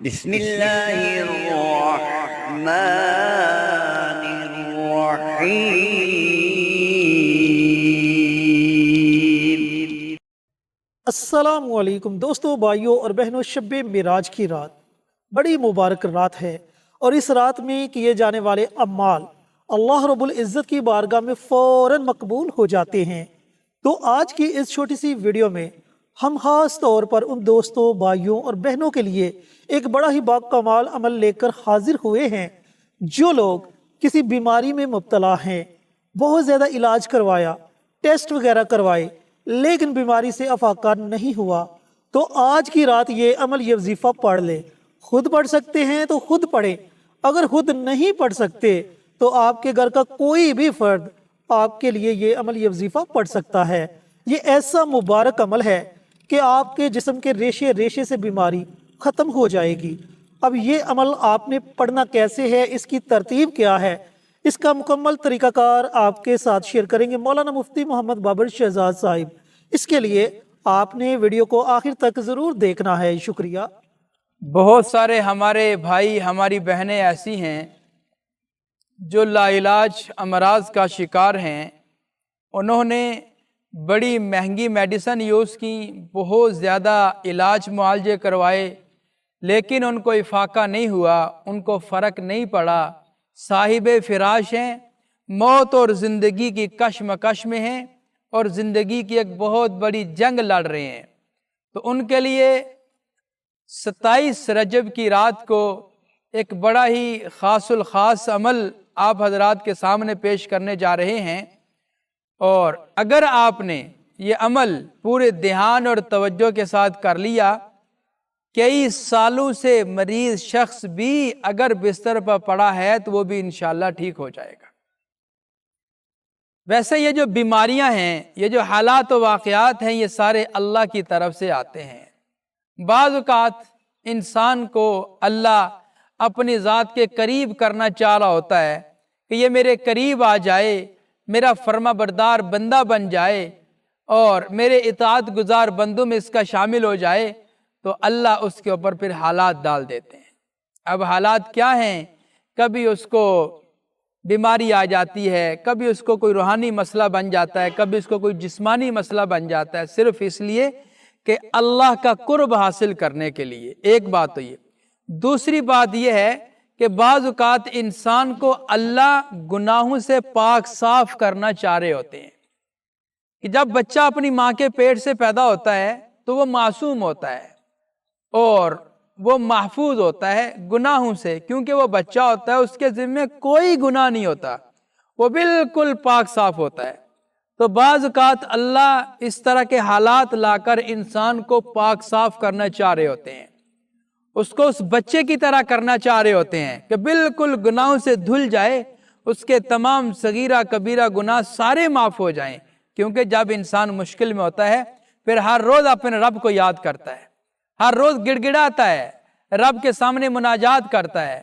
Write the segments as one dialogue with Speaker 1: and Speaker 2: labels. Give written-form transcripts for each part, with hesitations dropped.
Speaker 1: بسم اللہ الرحمن الرحیم۔
Speaker 2: السلام علیکم دوستو، بھائیوں اور بہنوں، شب معراج کی رات بڑی مبارک رات ہے، اور اس رات میں کیے جانے والے اعمال اللہ رب العزت کی بارگاہ میں فوراً مقبول ہو جاتے ہیں۔ تو آج کی اس چھوٹی سی ویڈیو میں ہم خاص طور پر ان دوستوں، بھائیوں اور بہنوں کے لیے ایک بڑا ہی باکمال عمل لے کر حاضر ہوئے ہیں۔ جو لوگ کسی بیماری میں مبتلا ہیں، بہت زیادہ علاج کروایا، ٹیسٹ وغیرہ کروائے، لیکن بیماری سے افاقہ نہیں ہوا، تو آج کی رات یہ عمل، یہ وظیفہ پڑھ لیں۔ خود پڑھ سکتے ہیں تو خود پڑھیں، اگر خود نہیں پڑھ سکتے تو آپ کے گھر کا کوئی بھی فرد آپ کے لیے یہ عمل، یہ وظیفہ پڑھ سکتا ہے۔ یہ ایسا مبارک عمل ہے کہ آپ کے جسم کے ریشے ریشے سے بیماری ختم ہو جائے گی۔ اب یہ عمل آپ نے پڑھنا کیسے ہے، اس کی ترتیب کیا ہے، اس کا مکمل طریقہ کار آپ کے ساتھ شیئر کریں گے مولانا مفتی محمد بابر شہزاد صاحب۔ اس کے لیے آپ نے ویڈیو کو آخر تک ضرور دیکھنا ہے۔ شکریہ۔
Speaker 3: بہت سارے ہمارے بھائی، ہماری بہنیں ایسی ہیں جو لا علاج امراض کا شکار ہیں۔ انہوں نے بڑی مہنگی میڈیسن یوز کی، بہت زیادہ علاج معالجے کروائے، لیکن ان کو افاقہ نہیں ہوا، ان کو فرق نہیں پڑا۔ صاحب فراش ہیں، موت اور زندگی کی کشمکش میں ہیں، اور زندگی کی ایک بہت بڑی جنگ لڑ رہے ہیں۔ تو ان کے لیے 27 رجب کی رات کو ایک بڑا ہی خاص الخاص عمل آپ حضرات کے سامنے پیش کرنے جا رہے ہیں، اور اگر آپ نے یہ عمل پورے دھیان اور توجہ کے ساتھ کر لیا، کئی سالوں سے مریض شخص بھی اگر بستر پر پڑا ہے تو وہ بھی انشاءاللہ ٹھیک ہو جائے گا۔ ویسے یہ جو بیماریاں ہیں، یہ جو حالات و واقعات ہیں، یہ سارے اللہ کی طرف سے آتے ہیں۔ بعض اوقات انسان کو اللہ اپنی ذات کے قریب کرنا چاہ رہا ہوتا ہے کہ یہ میرے قریب آ جائے، میرا فرما بردار بندہ بن جائے، اور میرے اطاعت گزار بندوں میں اس کا شامل ہو جائے، تو اللہ اس کے اوپر پھر حالات ڈال دیتے ہیں۔ اب حالات کیا ہیں؟ کبھی اس کو بیماری آ جاتی ہے، کبھی اس کو کوئی روحانی مسئلہ بن جاتا ہے، کبھی اس کو کوئی جسمانی مسئلہ بن جاتا ہے، صرف اس لیے کہ اللہ کا قرب حاصل کرنے کے لیے۔ ایک بات تو یہ۔ دوسری بات یہ ہے کہ بعض اوقات انسان کو اللہ گناہوں سے پاک صاف کرنا چاہ رہے ہوتے ہیں، کہ جب بچہ اپنی ماں کے پیٹ سے پیدا ہوتا ہے تو وہ معصوم ہوتا ہے اور وہ محفوظ ہوتا ہے گناہوں سے، کیونکہ وہ بچہ ہوتا ہے، اس کے ذمہ کوئی گناہ نہیں ہوتا، وہ بالکل پاک صاف ہوتا ہے۔ تو بعض اوقات اللہ اس طرح کے حالات لا کر انسان کو پاک صاف کرنا چاہ رہے ہوتے ہیں، اس کو اس بچے کی طرح کرنا چاہ رہے ہوتے ہیں کہ بالکل گناہوں سے دھل جائے، اس کے تمام صغیرہ کبیرہ گناہ سارے معاف ہو جائیں۔ کیونکہ جب انسان مشکل میں ہوتا ہے پھر ہر روز اپنے رب کو یاد کرتا ہے، ہر روز گڑ گڑاتا ہے، رب کے سامنے مناجات کرتا ہے،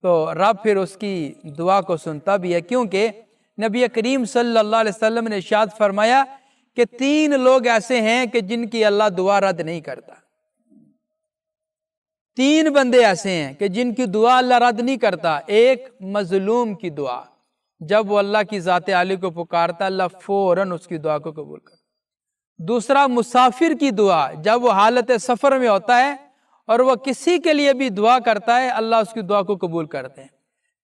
Speaker 3: تو رب پھر اس کی دعا کو سنتا بھی ہے۔ کیونکہ نبی کریم صلی اللہ علیہ وسلم نے ارشاد فرمایا کہ 3 لوگ ایسے ہیں کہ جن کی اللہ دعا رد نہیں کرتا۔ 3 بندے ایسے ہیں کہ جن کی دعا اللہ رد نہیں کرتا۔ ایک مظلوم کی دعا، جب وہ اللہ کی ذات عالی کو پکارتا، اللہ فوراً اس کی دعا کو قبول کرتا۔ دوسرا مسافر کی دعا، جب وہ حالت سفر میں ہوتا ہے اور وہ کسی کے لیے بھی دعا کرتا ہے، اللہ اس کی دعا کو قبول کرتے ہیں۔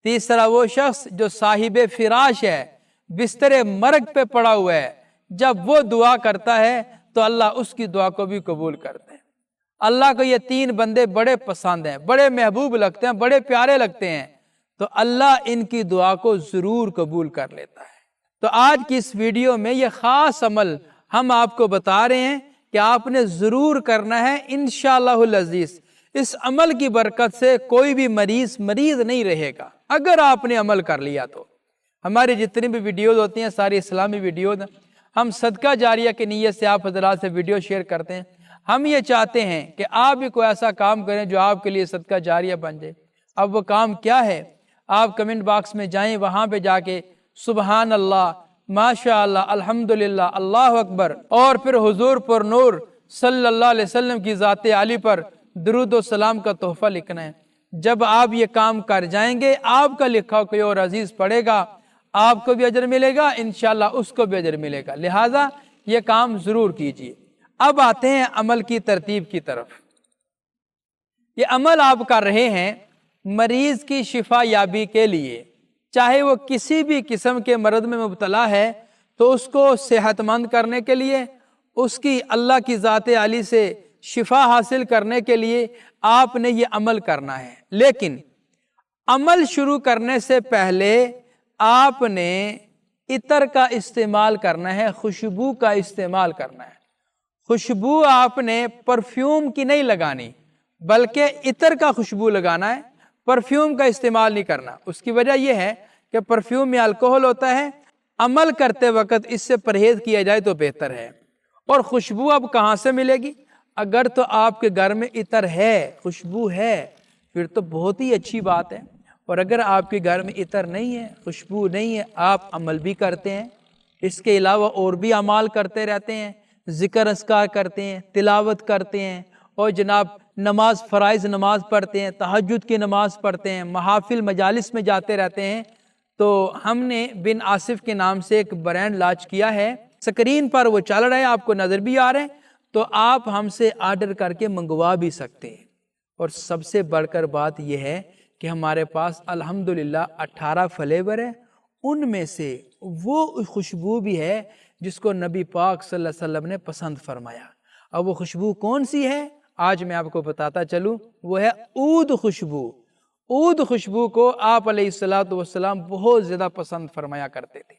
Speaker 3: تیسرا وہ شخص جو صاحب فراش ہے، بستر مرگ پہ پڑا ہوا ہے، جب وہ دعا کرتا ہے تو اللہ اس کی دعا کو بھی قبول کرتے ہیں۔ اللہ کو یہ 3 بندے بڑے پسند ہیں، بڑے محبوب لگتے ہیں، بڑے پیارے لگتے ہیں، تو اللہ ان کی دعا کو ضرور قبول کر لیتا ہے۔ تو آج کی اس ویڈیو میں یہ خاص عمل ہم آپ کو بتا رہے ہیں کہ آپ نے ضرور کرنا ہے انشاءاللہ العزیز۔ اس عمل کی برکت سے کوئی بھی مریض نہیں رہے گا اگر آپ نے عمل کر لیا تو۔ ہماری جتنی بھی ویڈیوز ہوتی ہیں ساری اسلامی ویڈیوز، ہم صدقہ جاریہ کی نیت سے آپ حضرات سے ویڈیو شیئر کرتے ہیں۔ ہم یہ چاہتے ہیں کہ آپ بھی کوئی ایسا کام کریں جو آپ کے لیے صدقہ جاریہ بن جائے۔ اب وہ کام کیا ہے؟ آپ کمنٹ باکس میں جائیں، وہاں پہ جا کے سبحان اللہ، ماشاءاللہ، الحمدللہ، اللہ اکبر، اور پھر حضور پر نور صلی اللہ علیہ وسلم کی ذات عالی پر दुरूद और सलाम का तोहफा लिखना है। जब आप ये काम कर जाएंगे, आपका लिखा कोई और अजीज पढ़ेगा, आपको भी अजर मिलेगा, इंशाल्लाह उसको भी अजर मिलेगा। लिहाजा ये काम जरूर कीजिए। अब आते हैं अमल की तरतीब की तरफ। ये अमल आप कर रहे हैं मरीज की शिफा याबी के लिए, चाहे वो किसी भी किस्म के मर्द में मुब्तला है तो उसको सेहतमंद करने के लिए, उसकी अल्लाह की ज़ात आली से शिफा हासिल करने के लिए आपने ये अमल करना है। लेकिन अमल शुरू करने से पहले आपने इतर का इस्तेमाल करना है, खुशबू का इस्तेमाल करना है। खुशबू आपने परफ्यूम की नहीं लगानी, बल्कि इतर का खुशबू लगाना है, परफ्यूम का इस्तेमाल नहीं करना। उसकी वजह यह है कि परफ्यूम में अल्कोहल होता है, अमल करते वक्त इससे परहेज किया जाए तो बेहतर है। और खुशबू अब कहाँ से मिलेगी? अगर तो आपके घर में इतर है, खुशबू है, फिर तो बहुत ही अच्छी बात है। और अगर आपके घर में इतर नहीं है, खुशबू नहीं है, आप अमल भी करते हैं, इसके अलावा और भी अमाल करते रहते हैं, ज़िक्र अस्कार करते हैं, तिलावत करते हैं, और जनाब नमाज, फ़राइज़ नमाज पढ़ते हैं, तहज्जुद की नमाज पढ़ते हैं, महाफिल मजालिस में जाते रहते हैं, तो हमने बिन आसिफ के नाम से एक ब्रांड लॉन्च किया है। स्क्रीन पर वो चल रहा है, आपको नज़र भी आ रहे हैं, तो आप हमसे आर्डर करके मंगवा भी सकते हैं। और सबसे बढ़कर बात यह है कि हमारे पास अल्हम्दुलिल्लाह 18 फ्लेवर है, उनमें से वो खुशबू भी है जिसको नबी पाक सल्लल्लाहु अलैहि वसल्लम ने पसंद फरमाया। अब वो खुशबू कौन सी है आज मैं आपको बताता चलूँ, वो है ऊद खुशबू। ऊद खुशबू को आप अलैहिस्सलातु वस्सलाम बहुत ज़्यादा पसंद फरमाया करते थे।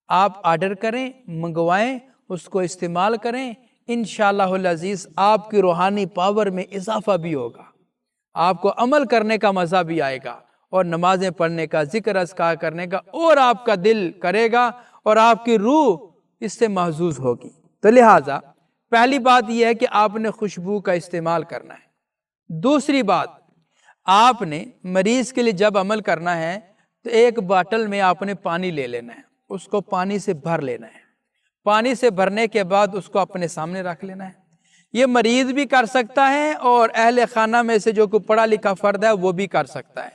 Speaker 3: आप आर्डर करें, मंगवाएं, उसको इस्तेमाल करें, इंशाअल्लाहुल अज़ीज़ आपकी रूहानी पावर में इजाफा भी होगा, आपको अमल करने का मज़ा भी आएगा, और नमाजें पढ़ने का, ज़िक्र अस्कार करने का और आपका दिल करेगा, और आपकी रूह इससे महजूज होगी। तो लिहाजा पहली बात यह है कि आपने खुशबू का इस्तेमाल करना है। दूसरी बात, आपने मरीज़ के लिए जब अमल करना है तो एक बाटल में आपने पानी ले लेना है, उसको पानी से भर लेना है। पानी से भरने के बाद उसको अपने सामने रख लेना है। ये मरीज़ भी कर सकता है और अहले खाना में से जो कोई पढ़ा लिखा फ़र्द है वो भी कर सकता है,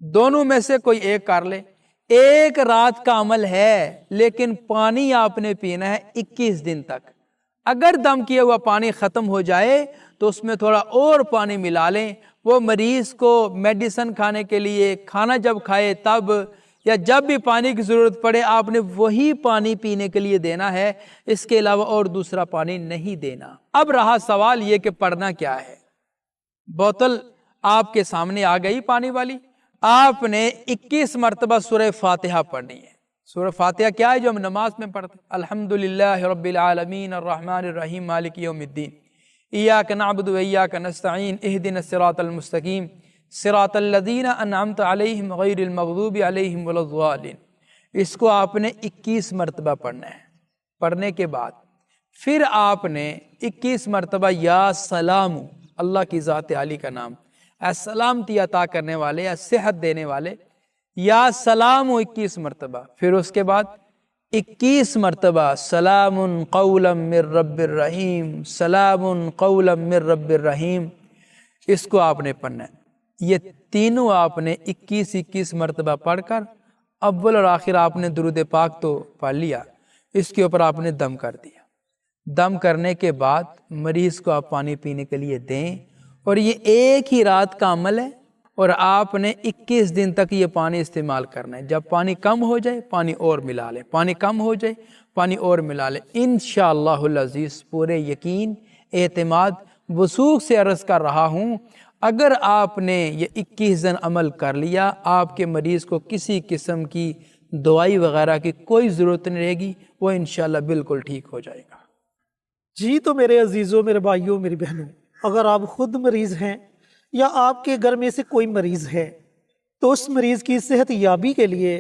Speaker 3: दोनों में से कोई एक कर ले। एक रात का अमल है, लेकिन पानी आपने पीना है 21 दिन तक। अगर दम किया हुआ पानी ख़त्म हो जाए तो उसमें थोड़ा और पानी मिला लें। वो मरीज़ को मेडिसिन खाने के लिए, खाना जब खाए तब, या जब भी पानी की ज़रूरत पड़े, आपने वही पानी पीने के लिए देना है, इसके अलावा और दूसरा पानी नहीं देना। अब रहा सवाल ये कि पढ़ना क्या है। बोतल आपके सामने आ गई पानी वाली, आपने 21 मरतबा सूरह फातिहा पढ़नी है। सूरह फातिहा क्या है जो हम नमाज में पढ़ते हैं? अल्हम्दुलिल्लाहि रब्बिल आलमीन अर्रहमानिर रहीम मालिकि यौमिद्दीन इय्याका नअबुदु व इय्याका नस्तईन इहदिनस सिरातल मुस्तकीम सिरातल लज़ीना अनअमता अलैहिम गैरिल मग़दूबि अलैहिम वलद्दालिन। इसको आपने 21 मरतबा पढ़ना है। पढ़ने के बाद फिर आपने 21 मरतबा या सलामु, अल्लाह की ज़ात आली का नाम, सलामती अता करने वाले या सेहत देने वाले, या सलामु 21 मरतबा। फिर उसके बाद 21 मरतबा सलामुन क़ौलन मिर रब्बिर रहीम, सलामुन क़ौलन मिर रब्बिर रहीम, इसको आपने पढ़ना है। ये तीनों आपने 21-21 मरतबा पढ़कर अव्वल और आखिर आपने दुरूद पाक तो पढ़ लिया, इसके ऊपर आपने दम कर दिया। दम करने के बाद मरीज़ को आप पानी पीने के लिए दें, और ये एक ही रात का अमल है, और आपने 21 दिन तक ये पानी इस्तेमाल करना है। जब पानी कम हो जाए पानी और मिला लें, पानी कम हो जाए पानी और मिला लें। इंशाअल्लाहुल अज़ीज़ पूरे यकीन, एतमाद, वसूख से अर्ज़ कर रहा हूँ, अगर आपने ये 21 दिन अमल कर लिया, आपके मरीज़ को किसी किस्म की दवाई वगैरह की कोई ज़रूरत नहीं रहेगी, वो इंशाअल्लाह बिल्कुल ठीक हो जाएगा।
Speaker 2: जी तो मेरे अजीज़ों, मेरे भाइयों, मेरी बहनों, अगर आप ख़ुद मरीज़ हैं या आपके घर में से कोई मरीज़ है, तो उस मरीज़ की सेहत याबी के लिए,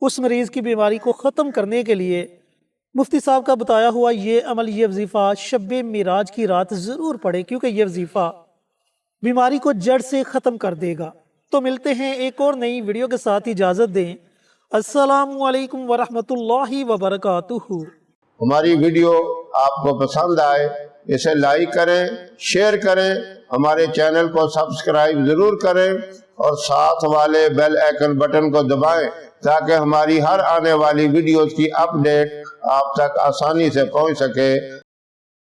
Speaker 2: उस मरीज़ की बीमारी को ख़त्म करने के लिए मुफ्ती साहब का बताया हुआ ये अमल, ये वजीफ़ा शब मिराज की रात ज़रूर पढ़े, क्योंकि ये वजीफ़ा बीमारी को जड़ से ख़त्म कर देगा। तो मिलते हैं एक और नई वीडियो के साथ, इजाज़त दें। अस्सलामु अलैकुम वरहमतुल्लाहि वबरकातुहू।
Speaker 4: हमारी वीडियो आपको पसंद आए اسے لائک کریں، شیئر کریں، ہمارے چینل کو سبسکرائب ضرور کریں اور ساتھ والے بیل آئیکن بٹن کو دبائیں تاکہ ہماری ہر آنے والی ویڈیوز کی اپڈیٹ آپ تک آسانی سے پہنچ سکے۔